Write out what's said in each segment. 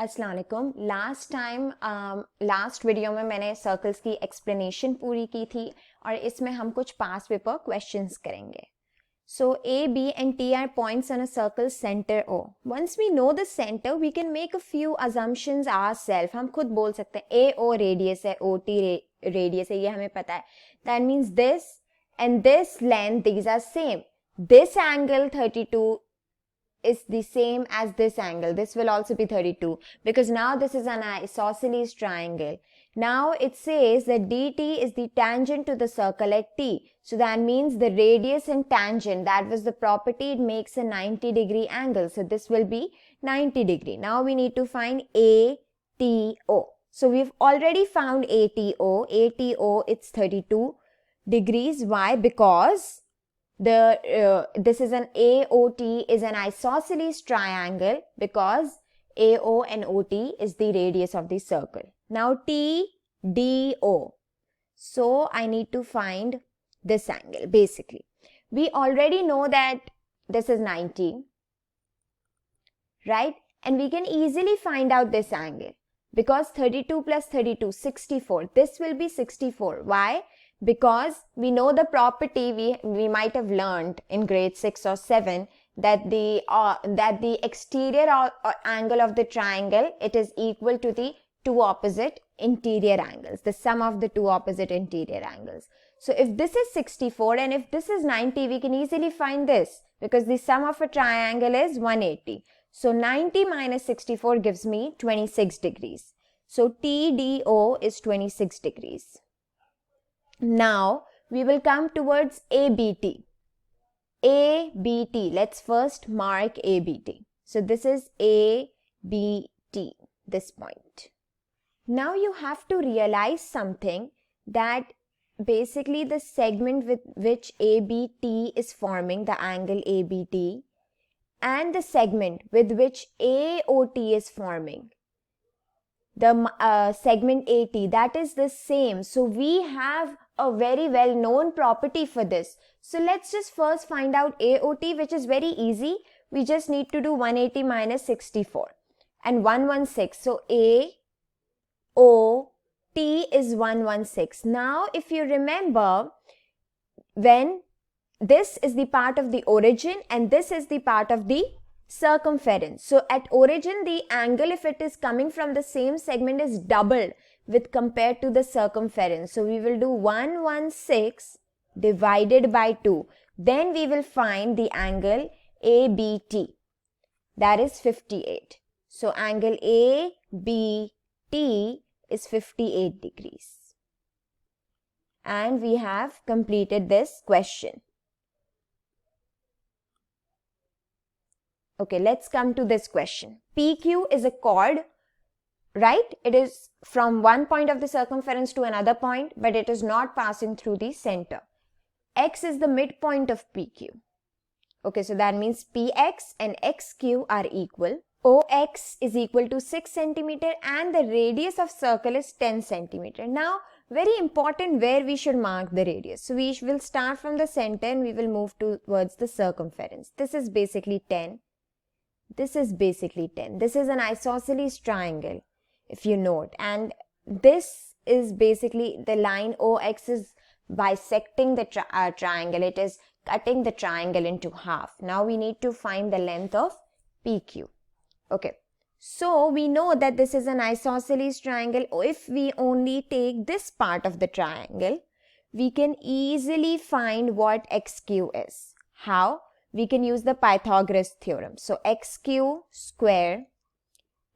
अस्सलाम वालेकुम। Last video में मैंने सर्कल्स की एक्सप्लेनेशन पूरी की थी और इसमें हम कुछ पास पेपर क्वेश्चंस करेंगे. So A, B and T are points on a circle center O. Once we know the center, we can make a few assumptions ourselves. हम खुद बोल सकते हैं AO radius है, OT radius है, ये हमें पता है. That means this and this length, these are same. This angle 32 is the same as this angle. This will also be 32 because now this is an isosceles triangle. Now it says that dt is the tangent to the circle at T. So that means the radius and tangent, that was the property, it makes a 90-degree angle. So this will be 90 degree. Now we need to find ATO. So we've already found ATO. ATO, it's 32 degrees. Why? Because this is an AOT is an isosceles triangle because AO and OT is the radius of the circle. Now TDO. So I need to find this angle basically. We already know that this is 90, right? And we can easily find out this angle because 32 plus 32, 64. This will be 64. Why? Because we know the property we might have learned in grade 6 or 7 that the exterior angle of the triangle, it is equal to the two opposite interior angles, the sum of the two opposite interior angles. So if this is 64 and if this is 90, we can easily find this because the sum of a triangle is 180. So 90 minus 64 gives me 26 degrees. So TDO is 26 degrees. Now we will come towards ABT. ABT, let's first mark ABT. So this is ABT, this point. Now you have to realize something, that basically the segment with which ABT is forming, the angle ABT, and the segment with which AOT is forming, the segment AT, that is the same. So we have a very well known property for this. So let's just first find out AOT, which is very easy. We just need to do 180 minus 64 and 116. So AOT is 116. Now if you remember, when this is the part of the origin and this is the part of the circumference. So at origin, the angle, if it is coming from the same segment, is double with compared to the circumference. So we will do 116 divided by 2. Then we will find the angle ABT, that is 58. So angle ABT is 58 degrees. And we have completed this question. Okay, let's come to this question. PQ is a chord, right? It is from one point of the circumference to another point, but it is not passing through the center. X is the midpoint of PQ. Okay, so that means PX and XQ are equal. OX is equal to 6 centimeter and the radius of circle is 10 centimeter. Now, very important where we should mark the radius. So we will start from the center and we will move towards the circumference. This is basically 10. This is basically 10. This is an isosceles triangle, if you note. And this is basically the line OX is bisecting the triangle. It is cutting the triangle into half. Now we need to find the length of PQ. Okay. So we know that this is an isosceles triangle. If we only take this part of the triangle, we can easily find what XQ is. How? We can use the Pythagoras theorem. So XQ square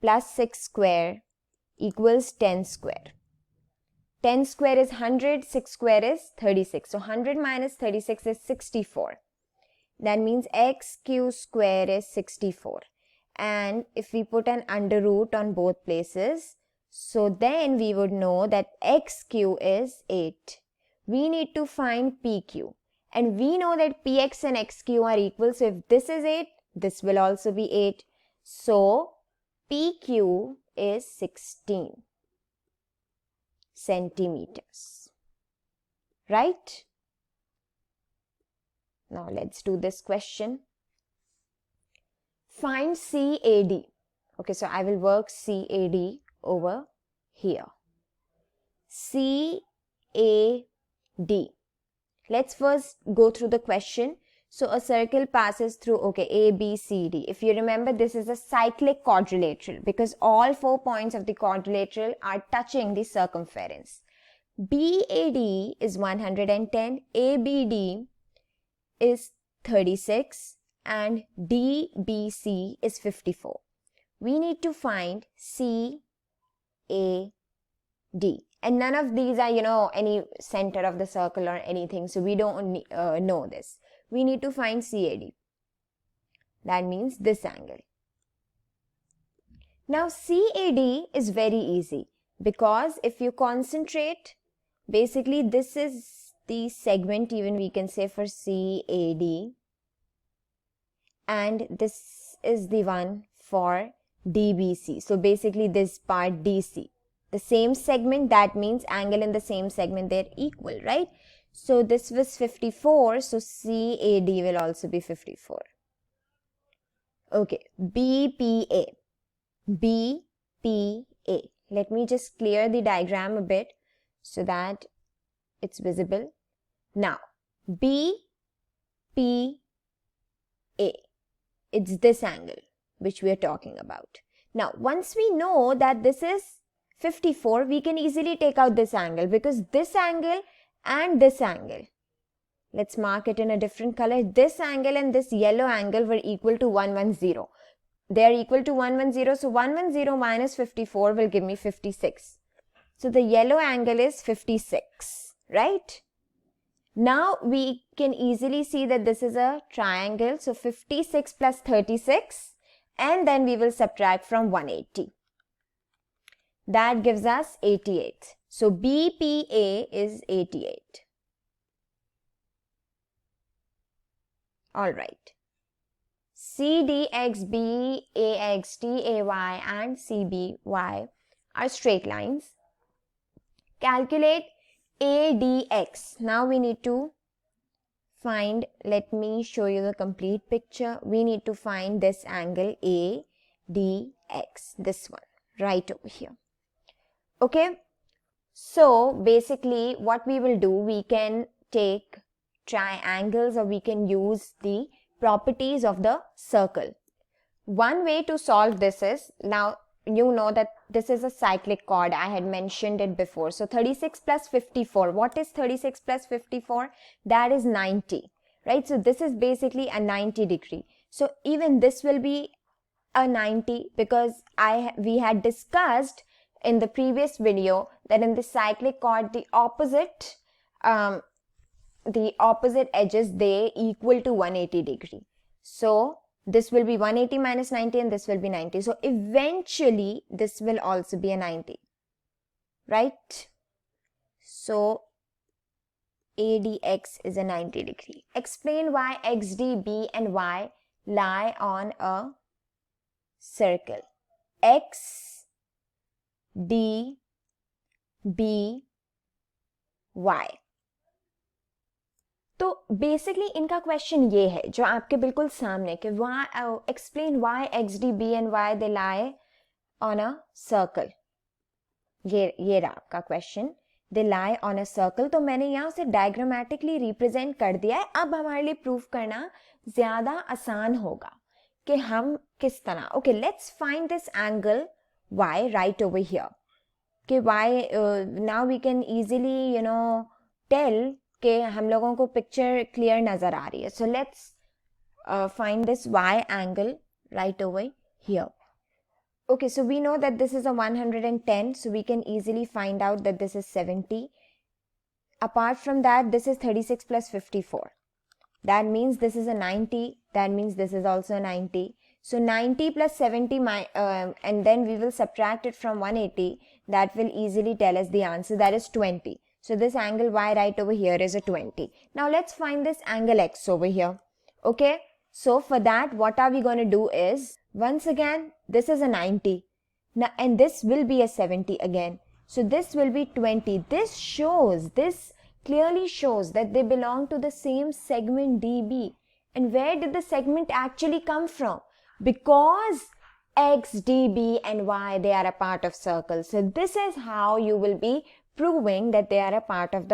plus 6 square equals 10 square. 10 square is 100, 6 square is 36. So 100 minus 36 is 64. That means XQ square is 64. And if we put an under root on both places, so then we would know that XQ is 8. We need to find PQ. And we know that PX and XQ are equal. So if this is 8, this will also be 8. So PQ is 16 centimeters. Right? Now let's do this question. Find CAD. Okay, so I will work CAD over here. CAD. Let's first go through the question. So a circle passes through, okay, A, B, C, D. If you remember, this is a cyclic quadrilateral because all 4 points of the quadrilateral are touching the circumference. BAD is 110, ABD is 36, and DBC is 54. We need to find CAD. And none of these are, any center of the circle or anything. So we don't know this. We need to find CAD. That means this angle. Now CAD is very easy because if you concentrate, basically this is the segment, even we can say, for CAD. And this is the one for DBC. So basically this part DC. The same segment, that means angle in the same segment, they're equal, right? So this was 54, so CAD will also be 54. Okay, BPA. BPA. Let me just clear the diagram a bit so that it's visible. Now, BPA. It's this angle which we are talking about. Now, once we know that this is 54, we can easily take out this angle because this angle and this angle, let's mark it in a different color. This angle and this yellow angle were equal to 110. They are equal to 110. So 110 minus 54 will give me 56. So the yellow angle is 56, right? Now we can easily see that this is a triangle. So 56 plus 36, and then we will subtract from 180. That gives us 88. So BPA is 88. All right. CDX, BAX, TAY and CBY are straight lines. Calculate ADX. Now we need to find, let me show you the complete picture. We need to find this angle ADX, this one, right over here. Okay, so basically what we will do, we can take triangles or we can use the properties of the circle. One way to solve this is, now you know that this is a cyclic chord. I had mentioned it before. So 36 plus 54. What is 36 plus 54? That is 90, right? So this is basically a 90 degree. So even this will be a 90 because we had discussed in the previous video that in the cyclic chord, the opposite edges, they equal to 180 degree. So this will be 180 minus 90 and this will be 90. So eventually this will also be a 90, right? So ADX is a 90 degree. Explain why XD, B and Y lie on a circle. X, D, B, Y. तो basically इनका question ये है जो आपके बिल्कुल सामने कि explain why X D B and Y they lie on a circle. ये रहा आपका question, they lie on a circle. तो मैंने यहाँ से डायग्रामेटिकली रिप्रेजेंट कर दिया है. अब हमारे लिए प्रूफ करना ज्यादा आसान होगा कि हम किस तरह. Okay, let's find this angle y right over here. कि y now we can easily tell कि हम लोगों को पिक्चर क्लियर नजर आ रही है. So let's find this y angle right over here. Okay, so we know that this is a 110, so we can easily find out that this is 70. Apart from that, this is 36 plus 54. That means this is a 90. That means this is also a 90. So 90 plus 70, and then we will subtract it from 180. That will easily tell us the answer. That is 20. So this angle y right over here is a 20. Now let's find this angle x over here. Okay, so for that, what are we going to do is, once again, this is a 90. Now, and this will be a 70 again. So this will be 20. This clearly shows that they belong to the same segment DB. And where did the segment actually come from? Because X, D, B and Y, they are a part of circle. So this is how you will be proving that they are a part of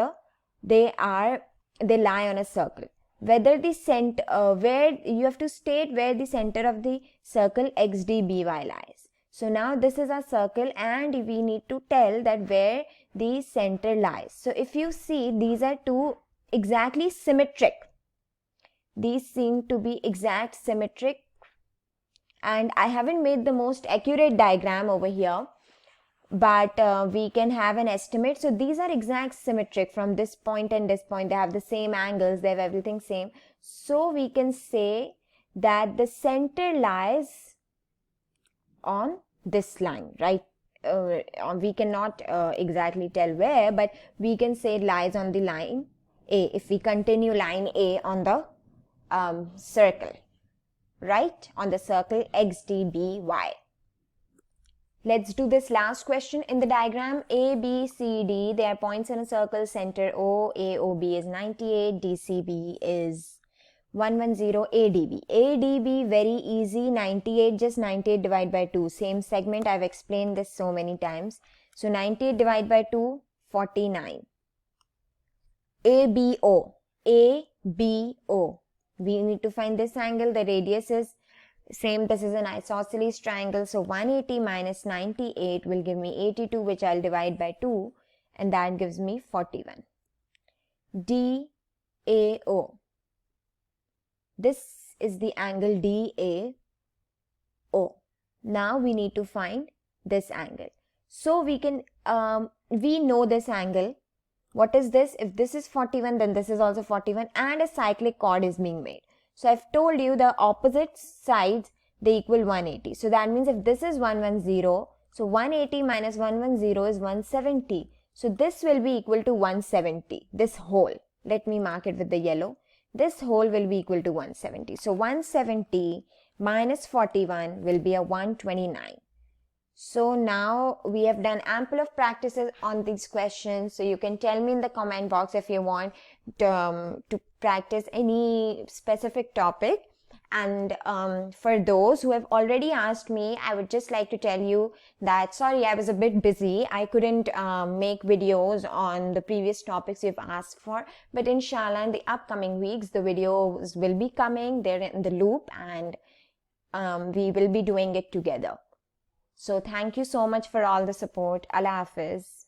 they lie on a circle. Whether the center, where you have to state where the center of the circle X, D, B, Y lies. So now this is a circle and we need to tell that where the center lies. So if you see, these are two exactly symmetric. These seem to be exact symmetric, and I haven't made the most accurate diagram over here, but we can have an estimate. So these are exact symmetric from this point and this point. They have the same angles, they have everything same. So we can say that the center lies on this line, right? We cannot exactly tell where, but we can say it lies on the line A. If we continue line A on the circle, right? On the circle X, D, B, Y. Let's do this last question. In the diagram A, B, C, D, they are points in a circle. Center O, AOB is 98, DCB is 110, ADB. ADB, very easy, 98, just 98 divided by 2. Same segment, I've explained this so many times. So 98 divided by 2, 49. ABO, ABO. We need to find this angle. The radius is same. This is an isosceles triangle. So 180 minus 98 will give me 82, which I'll divide by 2, and that gives me 41. DAO. This is the angle DAO. Now we need to find this angle. So we can, we know this angle. What is this? If this is 41, then this is also 41, and a cyclic chord is being made. So I've told you the opposite sides, they equal 180. So that means if this is 110, so 180 minus 110 is 170. So this will be equal to 170, this whole. Let me mark it with the yellow. This whole will be equal to 170. So 170 minus 41 will be a 129. So now we have done ample of practices on these questions. So you can tell me in the comment box if you want to practice any specific topic. And for those who have already asked me, I would just like to tell you that, sorry, I was a bit busy. I couldn't make videos on the previous topics you've asked for. But inshallah, in the upcoming weeks, the videos will be coming. They're in the loop, and we will be doing it together. So thank you so much for all the support. Allah Hafiz.